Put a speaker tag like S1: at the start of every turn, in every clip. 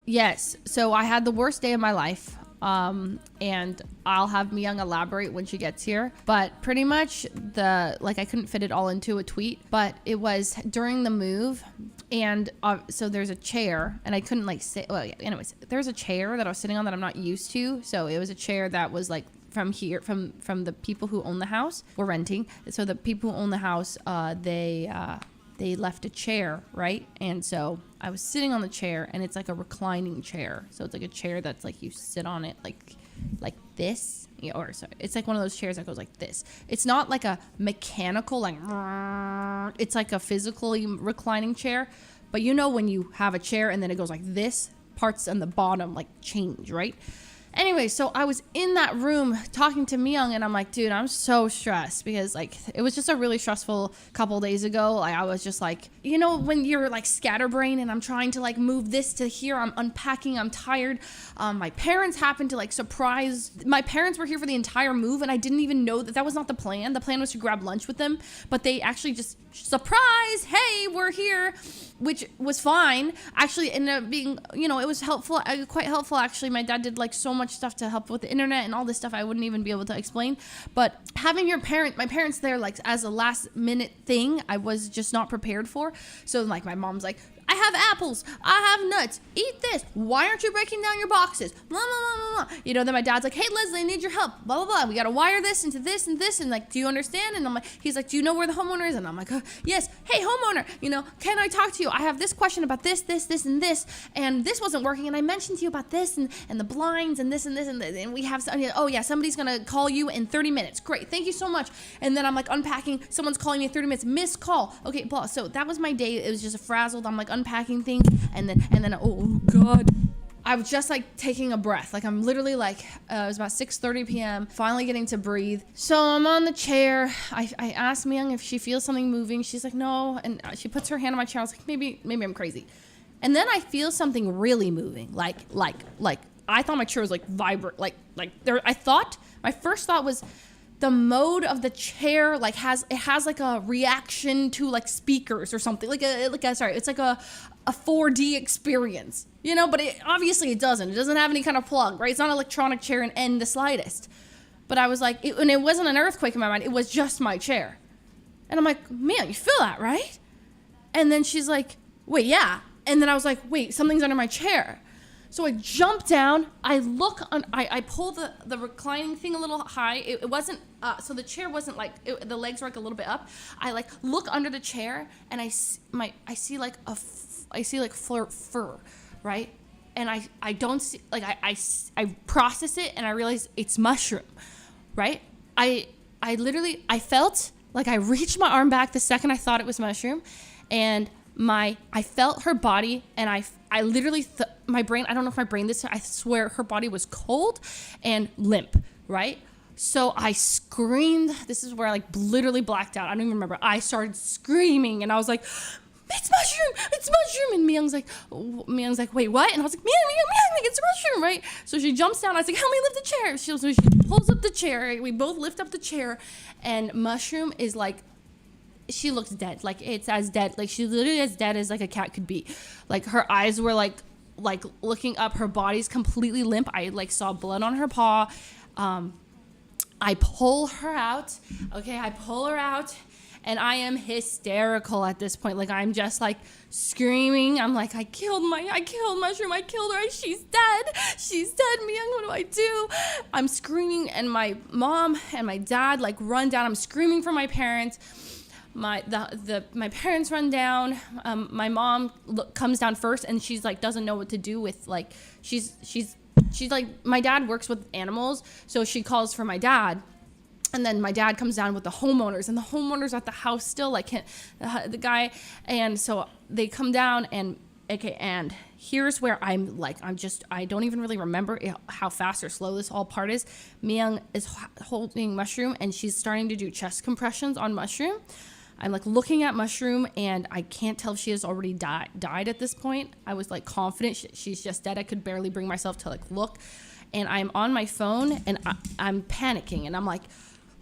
S1: Yes. So I had the worst day of my life. And I'll have Myung elaborate when she gets here. But pretty much I couldn't fit it all into a tweet, but it was during the move. And so there's a chair, and I couldn't like sit. Well, yeah, anyways, there's a chair that I was sitting on that I'm not used to. So it was a chair that was like from here, from the people who own the house. We're renting. So the people who own the house, they left a chair, right? And so I was sitting on the chair, and it's like a reclining chair. So it's like a chair that's like you sit on it like this. Yeah, or sorry, it's like one of those chairs that goes like this. It's not like a mechanical like, it's like a physically reclining chair. But you know when you have a chair and then it goes like this, parts on the bottom like change, right? Anyway, so I was in that room talking to Myung, and I'm like, dude, I'm so stressed because like it was just a really stressful couple days ago. Like I was just like, you know, when you're like scatterbrained and I'm trying to like move this to here, I'm unpacking, I'm tired. My parents happened to like surprise. My parents were here for the entire move, and I didn't even know that was not the plan. The plan was to grab lunch with them, but they actually just surprise, hey, we're here, which was fine. Actually ended up being, you know, it was helpful, quite helpful actually. My dad did like so much stuff to help with the internet and all this stuff I wouldn't even be able to explain. But having my parents there like as a last minute thing, I was just not prepared for. So like my mom's like, I have apples, I have nuts, eat this, why aren't you breaking down your boxes, blah, blah, blah, blah, blah. You know, then my dad's like, hey Leslie, I need your help, blah, blah, blah, we gotta wire this into this and this, and like, do you understand? And I'm like, he's like, do you know where the homeowner is? And I'm like, yes, hey homeowner, you know, can I talk to you? I have this question about this, and this, and this wasn't working, and I mentioned to you about this, and the blinds, and this, and we have, oh yeah, somebody's gonna call you in 30 minutes, great, thank you so much. And then I'm like unpacking, someone's calling me in 30 minutes, missed call, okay, blah. So that was my day. It was just frazzled. I'm like unpacking things, and then oh god, I was just like taking a breath. Like I'm literally like, it was about 6:30 p.m. finally getting to breathe. So I'm on the chair. I asked Myung if she feels something moving. She's like, no. And she puts her hand on my chair. I was like, maybe I'm crazy. And then I feel something really moving. Like I thought my chair was like vibrant. Like there, I thought, my first thought was, the mode of the chair like has like a reaction to like speakers or something, it's like a 4D experience, you know, but obviously it doesn't have any kind of plug, right? It's not an electronic chair in the slightest. But I was like, and it wasn't an earthquake in my mind, it was just my chair. And I'm like, man, you feel that, right? And then she's like, wait, yeah. And then I was like, wait, something's under my chair. So I jump down, I look on, I pull the reclining thing a little high. It wasn't, so the chair wasn't like, the legs were like a little bit up. I like look under the chair, and I see like fur, right? And I don't see, like I process it, and I realize it's mushroom, right? I literally, I felt like I reached my arm back the second I thought it was mushroom, and I felt her body, and I literally, my brain, I don't know if my brain this time, I swear her body was cold and limp, right? So I screamed. This is where I like literally blacked out. I don't even remember. I started screaming, and I was like, it's mushroom. And Myung's like, wait, what? And I was like, Myung, it's mushroom, right? So she jumps down. I was like, help me lift the chair. So she pulls up the chair. Right? We both lift up the chair, and mushroom is like, she looks dead. Like it's as dead. Like she's literally as dead as like a cat could be. Like her eyes were like looking up. Her body's completely limp. I like saw blood on her paw. I pull her out. Okay, I pull her out, and I am hysterical at this point. Like I'm just like screaming. I'm like, I killed mushroom. I killed her. She's dead. Myung, what do I do? I'm screaming, and my mom and my dad like run down. I'm screaming for my parents. My parents run down. My mom comes down first, and she's like doesn't know what to do with like she's like, my dad works with animals, so she calls for my dad, and then my dad comes down with the homeowners, and the homeowners at the house still like the guy, and so they come down, and okay, and here's where I don't even really remember how fast or slow this whole part is. Myung is holding mushroom, and she's starting to do chest compressions on mushroom. I'm like looking at mushroom, and I can't tell if she has already died at this point. I was like confident she's just dead. I could barely bring myself to like look, and I'm on my phone, and I'm panicking, and I'm like,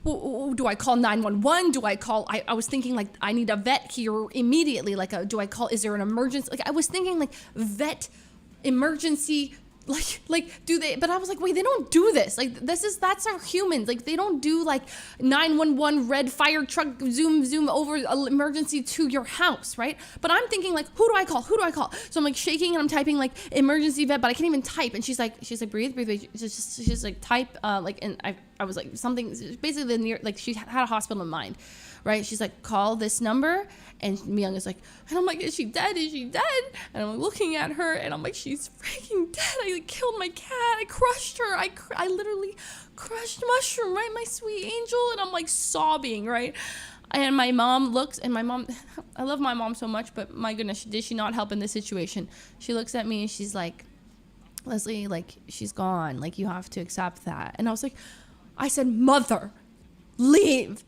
S1: do I call 911? Do I call, I was thinking like I need a vet here immediately. Like do I call, is there an emergency? Like I was thinking like vet emergency, like do they, but I was like, wait, they don't do this. Like that's our humans. Like they don't do like 911 red fire truck zoom over emergency to your house, right? But I'm thinking like, who do I call? So I'm like shaking and I'm typing like emergency vet, but I can't even type. And she's like, breathe. She's like type, like, and I was like something, basically the near, like she had a hospital in mind, right? She's like, call this number. And Myung is like, and I'm like, is she dead? And I'm looking at her and I'm like, she's freaking dead. I like killed my cat. I crushed her. I literally crushed Mushroom, right? My sweet angel. And I'm like sobbing, right? And my mom looks, and my mom, I love my mom so much, but my goodness, did she not help in this situation? She looks at me and she's like, Leslie, like, she's gone. Like, you have to accept that. And I said, mother, leave,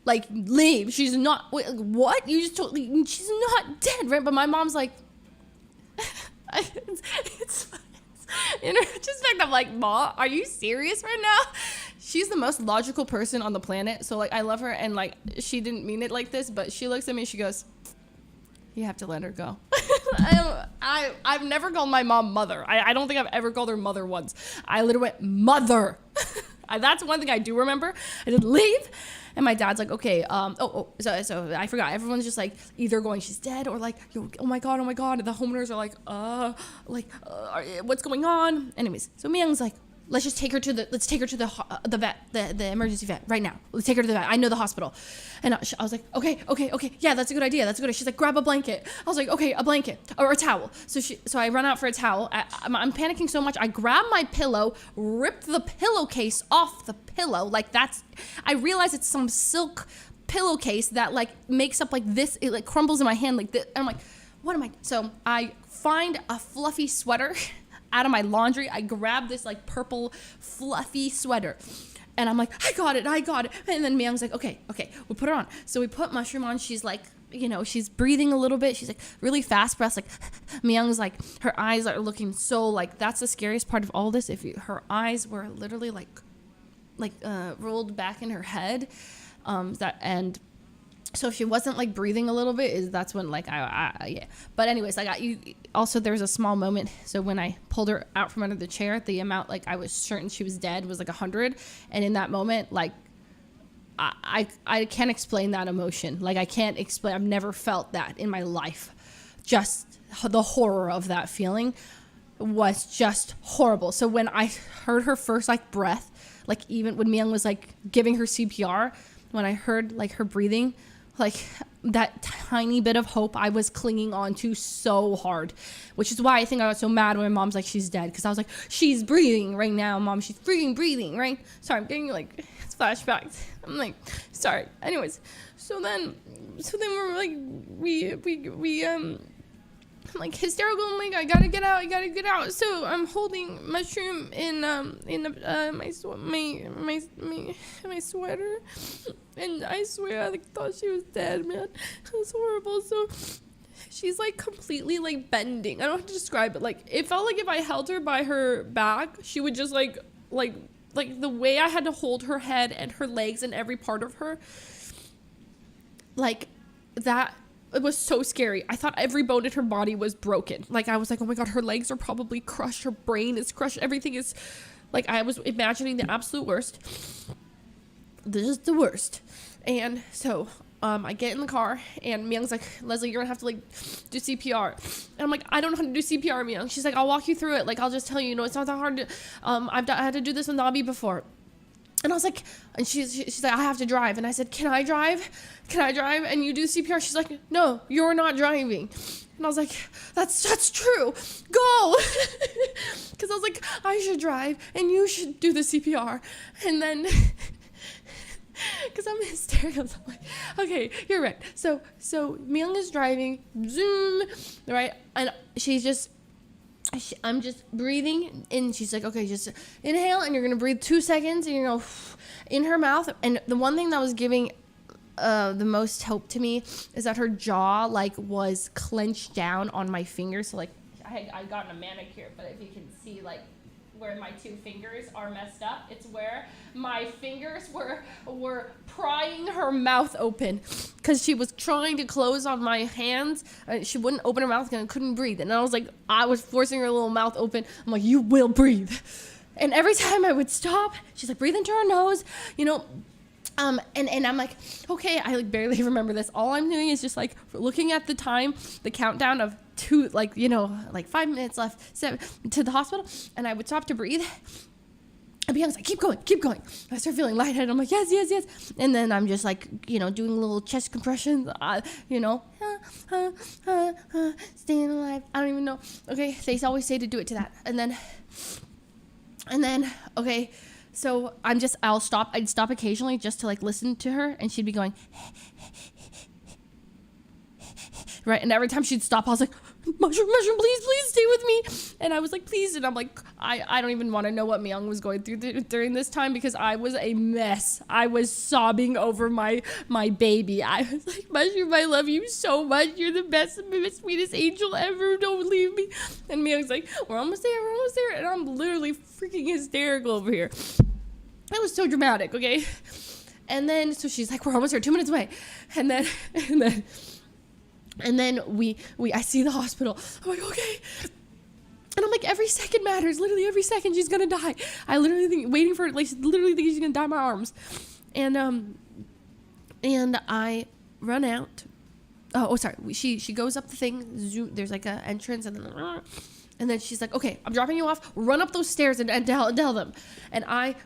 S1: she's not, wait, what, you just told me she's not dead, right? But my mom's like, it's in retrospect, I'm like, Ma, are you serious right now? She's the most logical person on the planet, so like I love her, and like she didn't mean it like this, but she looks at me and she goes, you have to let her go. I've never called my mom mother. I don't think I've ever called her mother once. I literally went, mother. That's one thing I do remember. I did leave. And my dad's like, okay, so I forgot. Everyone's just like either going, she's dead, or like, oh my God. The homeowners are like, what's going on? Anyways, so Myung's like, let's take her to the vet, the emergency vet right now. Let's take her to the vet. I know the hospital. And I was like, okay. Yeah, that's a good idea. She's like, grab a blanket. I was like, okay, a blanket or a towel. So I run out for a towel. I'm panicking so much. I grab my pillow, rip the pillowcase off the pillow. I realize it's some silk pillowcase that like makes up like this. It like crumbles in my hand like this. And I'm like, what am I? So I find a fluffy sweater out of my laundry. I grab this like purple fluffy sweater and I'm like, I got it. And then Myung's like, okay, we'll put her on. So we put Mushroom on. She's like, she's breathing a little bit. She's like really fast breaths. Like Myung's like, her eyes are looking so like, that's the scariest part of all this. Her eyes were literally like rolled back in her head. So if she wasn't like breathing a little bit, that's when like yeah. But anyways, I got you. Also, there was a small moment. So when I pulled her out from under the chair, the amount like I was certain she was dead was like 100. And in that moment, like I can't explain that emotion. Like I can't explain. I've never felt that in my life. Just the horror of that feeling was just horrible. So when I heard her first like breath, like even when Myung was like giving her CPR, when I heard like her breathing, like that tiny bit of hope I was clinging on to so hard, which is why I think I got so mad when my mom's like, she's dead. Because I was like, she's breathing right now, Mom. She's freaking breathing, right? Sorry, I'm getting like flashbacks. I'm like, sorry. Anyways, so then we're like, I'm like hysterical. I'm like, I gotta get out. So I'm holding Mushroom in my sweater, and I swear I like thought she was dead, man. It was horrible. So she's like completely like bending. I don't know how to describe it. Like it felt like if I held her by her back, she would just like the way I had to hold her head and her legs and every part of her, like that. It was so scary. I thought every bone in her body was broken. Like, I was like, oh my God, her legs are probably crushed. Her brain is crushed. Everything is, like, I was imagining the absolute worst. This is the worst. And so, I get in the car, and Myung's like, Leslie, you're gonna have to, like, do CPR. And I'm like, I don't know how to do CPR, Myung. She's like, I'll walk you through it. Like, I'll just tell you, it's not that hard to, I had to do this in the lobby before. And I was like, and she's like, I have to drive. And I said, can I drive? And you do CPR? She's like, no, you're not driving. And I was like, that's true. Go. Because I was like, I should drive and you should do the CPR. And then, because I'm hysterical. So I'm like, okay, you're right. So Myung is driving, zoom, right? And I'm just breathing, and she's like, okay, just inhale, and you're going to breathe 2 seconds, and you're going to in her mouth. And the one thing that was giving the most hope to me is that her jaw, like, was clenched down on my fingers. So, like, I had gotten a manicure, but if you can see, like, where my two fingers are messed up. It's where my fingers were prying her mouth open because she was trying to close on my hands. She wouldn't open her mouth and I couldn't breathe. And I was forcing her little mouth open. I'm like, you will breathe. And every time I would stop, she's like, breathe into her nose, you know. And I'm like, okay, I like barely remember this. All I'm doing is just like looking at the time, the countdown of 2, like, you know, like 5 minutes left, 7 to the hospital. And I would stop to breathe. And Bianca's like, keep going. I start feeling lightheaded. I'm like, yes. And then I'm just like, you know, doing little chest compressions, you know, staying alive. I don't even know. Okay. They always say to do it to that. And then, okay. So I'd stop occasionally just to like listen to her, and she'd be going, right? And every time she'd stop, I was like, mushroom, please stay with me. And I was like, please. And I'm like, I don't even want to know what Myung was going through during this time, because I was a mess. I was sobbing over my baby. I was like, Mushroom, I love you so much. You're the best, sweetest angel ever. Don't leave me. And Myung's like, we're almost there. And I'm literally freaking hysterical over here. It was so dramatic, okay? And then, so she's like, we're almost here, 2 minutes away. And then I see the hospital. I'm like, okay. And I'm like, every second matters. Literally every second she's gonna die. I literally think, waiting for it, like, literally think she's gonna die in my arms. And I run out. Oh, sorry. She goes up the thing. Zoom, there's like a entrance, and then she's like, okay, I'm dropping you off. Run up those stairs and tell them. And I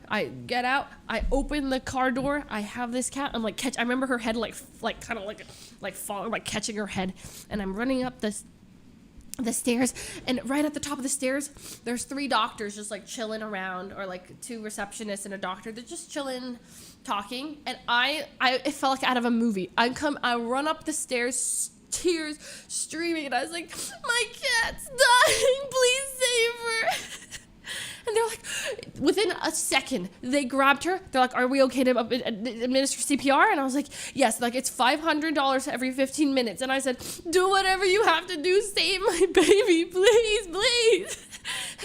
S1: get out. I open the car door. I have this cat. I'm like, I remember her head like kind of like falling, like catching her head. And I'm running up the stairs. And right at the top of the stairs, there's 3 doctors just like chilling around, or like 2 receptionists and a doctor. They're just chilling, talking. And it felt like out of a movie. I run up the stairs, tears streaming, and I was like, my cat's dying, please save her. And they're like, within a second, they grabbed her. They're like, are we okay to administer CPR? And I was like, yes. Like, it's $500 every 15 minutes. And I said, do whatever you have to do, save my baby, please.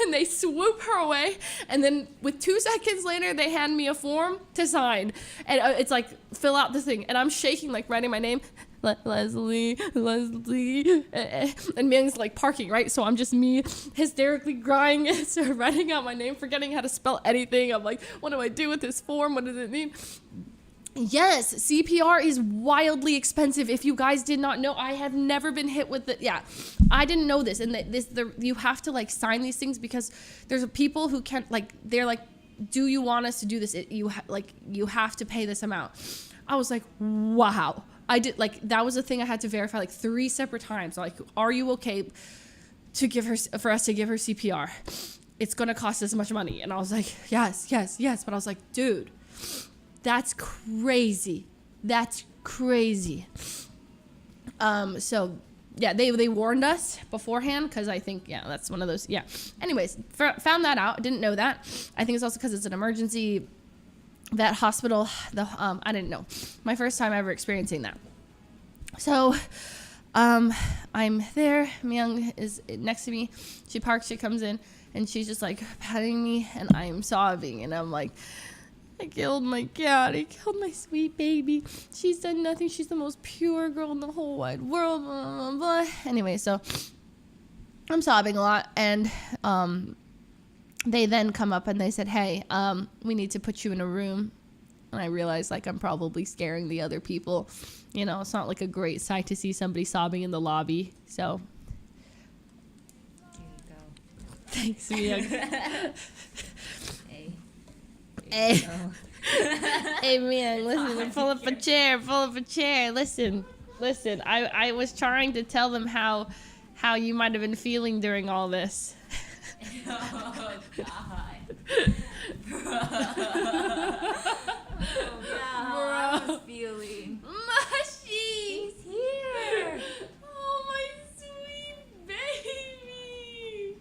S1: And they swoop her away. And then with 2 seconds later, they hand me a form to sign. And it's like, fill out the thing. And I'm shaking, like writing my name. Leslie, and Myung's like parking, right? So I'm just me hysterically crying, so writing out my name, forgetting how to spell anything. I'm like, what do I do with this form? What does it mean? Yes, CPR is wildly expensive. If you guys did not know, I have never been hit with it. Yeah, I didn't know this. And you have to like sign these things, because there's people who can't, like, they're like, do you want us to do this? You have to pay this amount. I was like, wow. I did, like, that was a thing I had to verify like 3 separate times. Like, are you okay for us to give her CPR? It's going to cost this much money. And I was like, yes. But I was like, dude, that's crazy. So yeah, they warned us beforehand, because I think, yeah, that's one of those. Yeah. Anyways, found that out. Didn't know that. I think it's also because it's an emergency. That hospital, I didn't know. My first time ever experiencing that. So, I'm there. Myung is next to me. She parks. She comes in, and she's just like patting me, and I'm sobbing, and I'm like, I killed my cat. I killed my sweet baby. She's done nothing. She's the most pure girl in the whole wide world. Blah, blah, blah. Anyway, so I'm sobbing a lot, and they then come up and they said, hey, we need to put you in a room. And I realized, like, I'm probably scaring the other people. You know, it's not like a great sight to see somebody sobbing in the lobby. So,
S2: here you go.
S1: Thanks, Mia.
S2: Hey.
S1: Hey, Mia, listen, pull up a chair. Listen. I was trying to tell them how you might have been feeling during all this.
S2: Oh, God. Bro. Oh, God. I was feeling.
S1: Mushy!
S2: He's here.
S1: Oh, my sweet baby!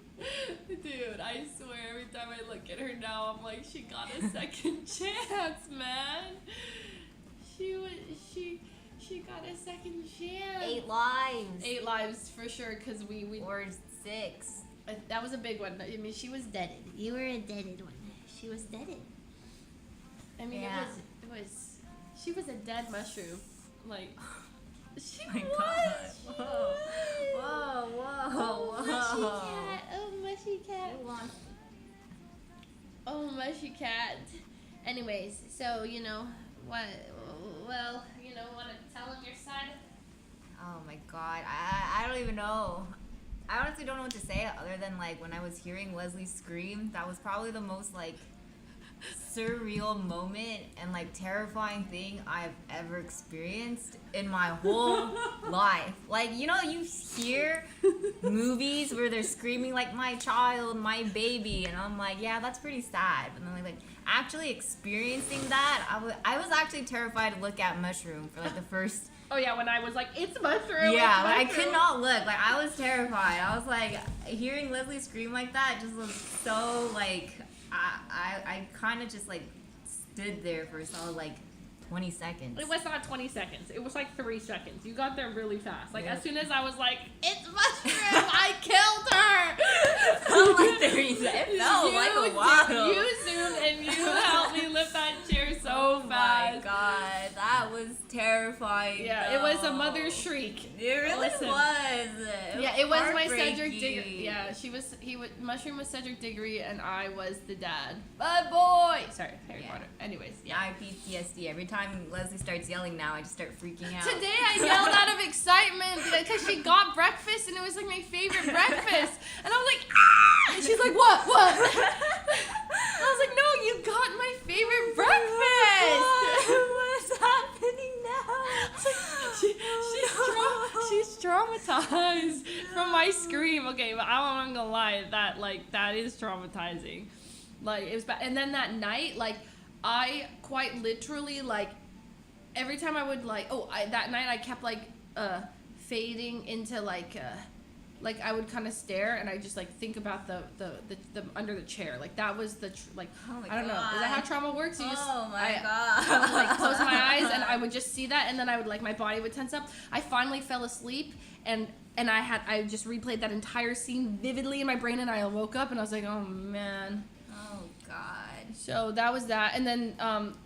S1: Dude, I swear, every time I look at her now, I'm like, she got a second chance, man. She got a second chance.
S2: 8 lives.
S1: 8 lives for sure, because we
S2: Or 6.
S1: That was a big one. I mean, she was deaded.
S2: You were a deaded one. She was deaded.
S1: I mean,
S2: Yeah.
S1: she was a dead mushroom. Like, she
S2: My
S1: was.
S2: God.
S1: She
S2: Whoa.
S1: was.
S2: Whoa.
S1: Oh, mushy cat. Oh, mushy cat.
S2: Who wants-
S1: Oh, mushy cat. Anyways, so, you know, what, well, you know, want to tell him your side?
S2: Oh my God. I don't even know. I honestly don't know what to say other than like when I was hearing Leslie scream, that was probably the most like surreal moment and like terrifying thing I've ever experienced in my whole life. Like, you know, you hear movies where they're screaming like my child, my baby, and I'm like, yeah, that's pretty sad. But then like actually experiencing that, I was actually terrified to look at Mushroom for like the first.
S1: Oh, yeah, when I was like, it's mushroom.
S2: Yeah,
S1: it's
S2: like I
S1: mushroom.
S2: could not look. Like I was terrified. I was like, hearing Leslie scream like that just was so like, I kind of just like stood there for a solid like 20 seconds.
S1: It was not 20 seconds. It was like 3 seconds. You got there really fast. Like,
S2: Yep.
S1: as soon as I was like, it's mushroom, I killed her.
S2: Felt like 30 seconds. It felt like a while.
S1: You zoomed and you helped me lift that chair so
S2: Oh my
S1: fast.
S2: God, that was terrifying.
S1: Yeah, it was a mother's shriek.
S2: It really
S1: Listen.
S2: was.
S1: Yeah, it was my Cedric
S2: heartbreaking.
S1: Diggory. Yeah, Mushroom was Cedric Diggory, and I was the dad. Bad boy. Sorry, Harry
S2: Yeah.
S1: Potter. Anyways,
S2: Yeah, I have PTSD. Every time Leslie starts yelling now, I just start freaking out.
S1: Today I yelled out of excitement because she got breakfast and it was like my favorite breakfast. And I was like, ah! And she's like, what? And I was like, no, you got my favorite breakfast.
S2: What's happening now?
S1: She's traumatized from my scream. Okay, but I'm not gonna lie, that is traumatizing. Like, it was bad. And then that night, like, I quite literally, like, every time I would, like, that night I kept, like, fading into, like I would kind of stare and I just, like, think about the under the chair. Like, that was the,
S2: Oh my
S1: I don't know. Is that how trauma works? You just,
S2: Oh my
S1: I
S2: God.
S1: would, like, close my eyes and I would just see that and then I would, like, my body would tense up. I finally fell asleep and I just replayed that entire scene vividly in my brain and I woke up and I was like, oh, man.
S2: Oh God.
S1: So that was that. And then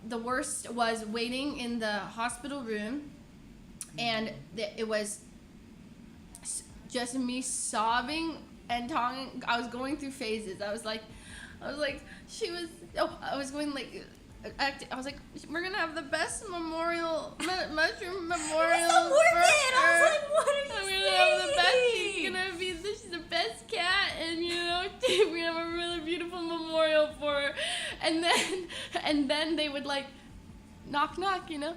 S1: the worst was waiting in the hospital room. And it was just me sobbing and talking. I was going through phases. I was like, I was going like, I was like, we're going to have the best memorial, mushroom memorial.
S2: so morbid. I was
S1: for
S2: like, what are you
S1: I'm
S2: saying?
S1: gonna have the best. She's the best cat, and you know, we're gonna have a really beautiful memorial for her. And then they would like knock, you know,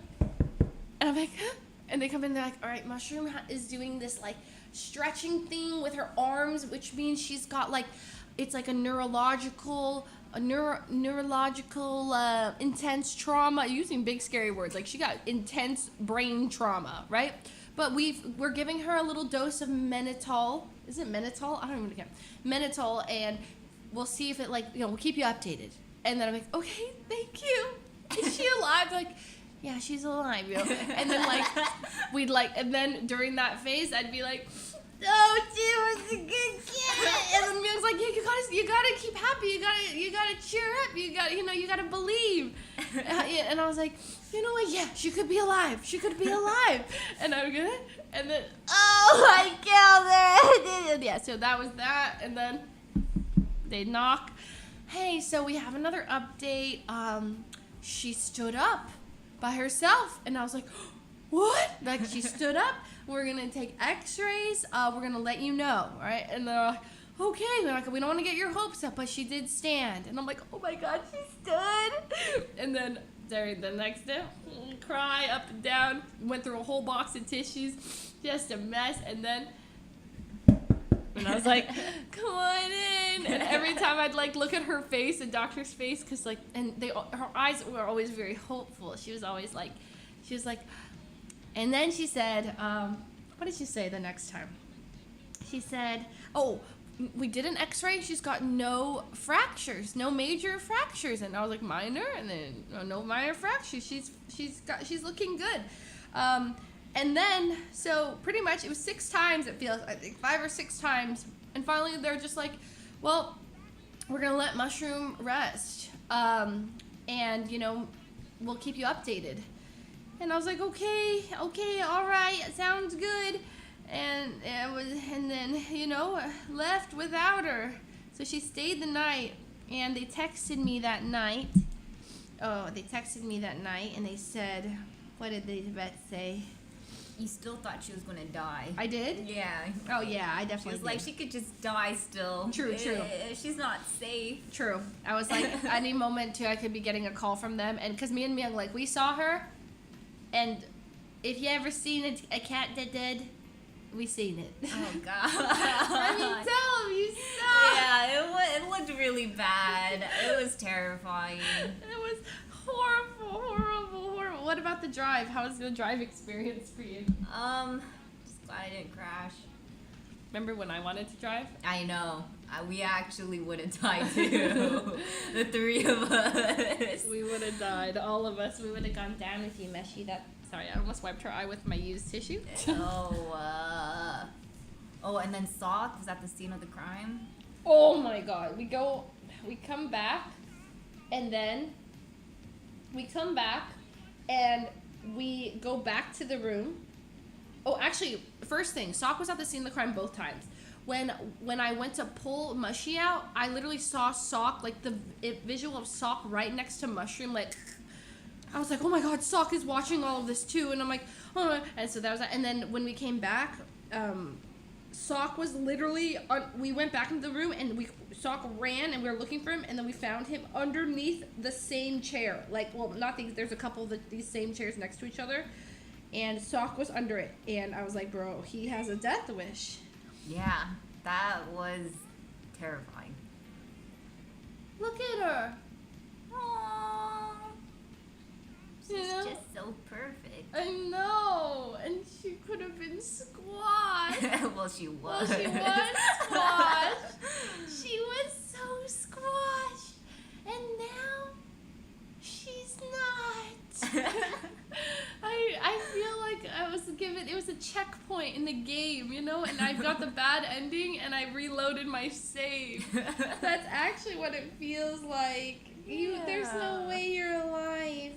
S1: and I'm like, huh? And they come in, they're like, all right, Mushroom is doing this like stretching thing with her arms, which means she's got like, it's like a neurological intense trauma, using big scary words, like she got intense brain trauma, right? But we're giving her a little dose of mannitol. Is it mannitol? I don't even care. Mannitol, and we'll see if it, like, you know, we'll keep you updated. And then I'm like, okay, thank you. Is she alive? Like, yeah, she's alive, you know. And then and then during that phase, I'd be like, oh, she was a good cat. And then Mia was like, yeah, you gotta keep happy. You gotta cheer up. You gotta believe. And I was like, you know what? Yeah, she could be alive. And I'm good. And then, I killed her. Yeah, so that was that. And then they knock. Hey, so we have another update. She stood up by herself. And I was like, what? Like, she stood up. We're going to take x-rays. We're going to let you know, right? And they're like, okay. We're like, we don't want to get your hopes up, but she did stand. And I'm like, oh, my God, she stood. And then the next day, cry up and down. Went through a whole box of tissues. Just a mess. And then I was like, come on in. And every time I'd, like, look at her face, the doctor's face, because, like, her eyes were always very hopeful. She was always like, and then she said, what did she say the next time? She said, oh, we did an x-ray. She's got no fractures, no major fractures. And I was like, minor? And then no minor fractures. She's looking good. And then, so pretty much it was 6 times, it feels, I think 5 or 6 times And finally, they're just like, well, we're going to let Mushroom rest. And, you know, we'll keep you updated. And I was like, okay, all right, sounds good. And then, you know, left without her. So she stayed the night, and they texted me that night. Oh, they texted me that night, and they said, what did the vet say?
S2: You still thought she was gonna die.
S1: I did?
S2: Yeah.
S1: Oh, yeah, I definitely
S2: She was
S1: did.
S2: like, she could just die still.
S1: True.
S2: She's not safe.
S1: True. I was like, any moment, too, I could be getting a call from them. And because me and Myung, like, we saw her, and if you ever seen a cat that dead, we seen it.
S2: Oh, God.
S1: I mean, tell them you saw.
S2: Yeah, it looked really bad. It was terrifying.
S1: It was horrible. What about the drive? How was the drive experience for you?
S2: Just glad I didn't crash.
S1: Remember when I wanted to drive?
S2: I know. We actually would have died too. The three of us.
S1: We would have died. All of us. We would have gone down with you, Meshi. Sorry, I almost wiped her eye with my used tissue.
S2: Oh, and then Sock was at the scene of the crime.
S1: Oh my God. We come back, and then we come back, and we go back to the room. Oh, actually, first thing, Sock was at the scene of the crime both times. When I went to pull Mushy out, I literally saw Sock, like the visual of Sock right next to Mushroom, like, I was like, oh my God, Sock is watching all of this too. And I'm like, oh my. And so that was that. And then when we came back, Sock was literally, we went back into the room, and Sock ran, and we were looking for him, and then we found him underneath the same chair. Like, well, not these, there's a couple of these same chairs next to each other, and Sock was under it. And I was like, bro, he has a death wish.
S2: Yeah, that was terrifying.
S1: Look at her.
S2: Aww. She's
S1: You know?
S2: just so perfect.
S1: I know, and she could have been squashed.
S2: Well, she was.
S1: Well, she was squashed. She was so squashed, and now she's not. I feel like I was given, it was a checkpoint in the game, you know, and I got the bad ending, and I reloaded my save. That's actually what it feels like. There's no way you're alive.